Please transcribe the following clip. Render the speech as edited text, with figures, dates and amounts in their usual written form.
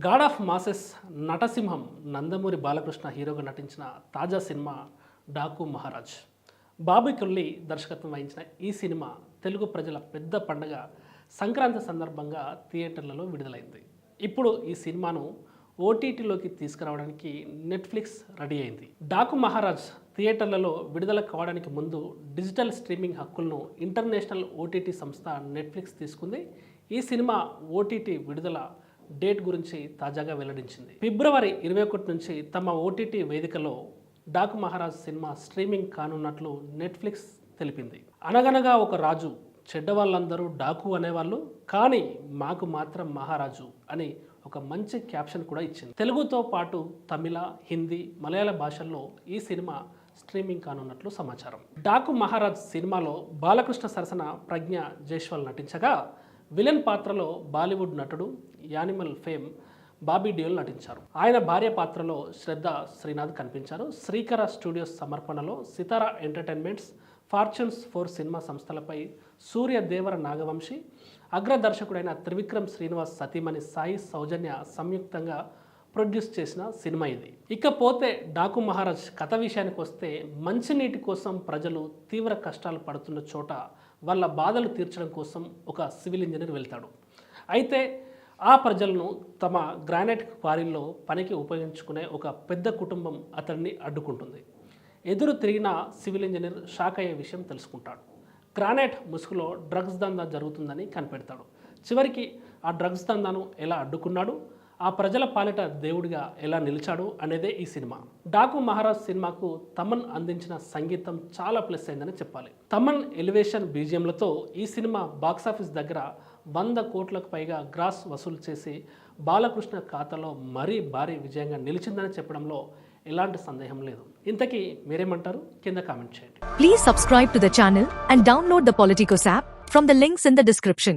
God of masses నటసింహం నందమూరి బాలకృష్ణ హీరోగా నటించిన తాజా సినిమా డాకు మహారాజ్. బాబీ కొల్లి దర్శకత్వం వహించిన ఈ సినిమా తెలుగు ప్రజల పెద్ద పండగ సంక్రాంతి సందర్భంగా థియేటర్లలో విడుదలైంది. ఇప్పుడు ఈ సినిమాను ఓటీటీలోకి తీసుకురావడానికి నెట్ఫ్లిక్స్ రెడీ అయింది. డాకు మహారాజ్ థియేటర్లలో విడుదల కావడానికి ముందు డిజిటల్ స్ట్రీమింగ్ హక్కులను ఇంటర్నేషనల్ ఓటీటీ సంస్థ నెట్ఫ్లిక్స్ తీసుకుంది. ఈ సినిమా ఓటీటీ విడుదల డేట్ గురించి తాజాగా వెల్లడించింది. ఫిబ్రవరి 21 నుంచి తమ ఓటీటీ వేదికలో డాకు మహారాజ్ సినిమా స్ట్రీమింగ్ కానున్నట్లు నెట్ఫ్లిక్స్ తెలిపింది. అనగనగా ఒక రాజు, చెడ్డవాళ్ళందరూ డాకు అనేవాళ్ళు, కానీ మాకు మాత్రం మహారాజు అని ఒక మంచి క్యాప్షన్ కూడా ఇచ్చింది. తెలుగుతో పాటు తమిళ, హిందీ, మలయాళ భాషల్లో ఈ సినిమా స్ట్రీమింగ్ కానున్నట్లు సమాచారం. డాకు మహారాజ్ సినిమాలో బాలకృష్ణ సరసన ప్రజ్ఞ జైస్వాల్ నటించగా, విలన్ పాత్రలో బాలీవుడ్ నటుడు యానిమల్ ఫేమ్ బాబీ డియోల్ నటించారు. ఆయన భార్య పాత్రలో శ్రద్ధ శ్రీనాథ్ కనిపించారు. శ్రీకర స్టూడియోస్ సమర్పణలో సితారా ఎంటర్టైన్మెంట్స్, ఫార్చ్యూన్స్ 4 సినిమా సంస్థలపై సూర్య దేవర నాగవంశి, అగ్రదర్శకుడైన త్రివిక్రమ్ శ్రీనివాస్ సతీమణి సాయి సౌజన్య సంయుక్తంగా ప్రొడ్యూస్ చేసిన సినిమా ఇది. ఇకపోతే డాకు మహారాజ్ కథ విషయానికి వస్తే, మంచినీటి కోసం ప్రజలు తీవ్ర కష్టాలు పడుతున్న చోట వాళ్ళ బాధలు తీర్చడం కోసం ఒక సివిల్ ఇంజనీర్ వెళ్తాడు. అయితే ఆ ప్రజలను తమ గ్రానైట్ క్వారీల్లో పనికి ఉపయోగించుకునే ఒక పెద్ద కుటుంబం అతన్ని అడ్డుకుంటుంది. ఎదురు తిరిగిన సివిల్ ఇంజనీర్ షాక్ అయ్యే విషయం తెలుసుకుంటాడు. గ్రానైట్ ముసుగులో డ్రగ్స్ దందా జరుగుతుందని కనిపెడతాడు. చివరికి ఆ డ్రగ్స్ దందాను ఎలా అడ్డుకున్నాడు, ఆ ప్రజల పాలిట దేవుడిగా ఎలా నిలిచాడు అనేదే ఈ సినిమా. డాకు మహారాజ్ సినిమాకు తమన్ అందించిన సంగీతం చాలా ప్లస్ అయిందని చెప్పాలి. తమన్ ఎలివేషన్ బీజియంలతో ఈ సినిమా బాక్సాఫీస్ దగ్గర 100 కోట్లకు పైగా గ్రాస్ వసూలు చేసి బాలకృష్ణ ఖాతాలో మరీ భారీ విజయంగా నిలిచిందని చెప్పడంలో ఎలాంటి సందేహం లేదు. ఇంతకీ మీరేమంటారు? కింద కామెంట్ చేయండి. Please subscribe to the channel and download the Politicos app from the links in the description.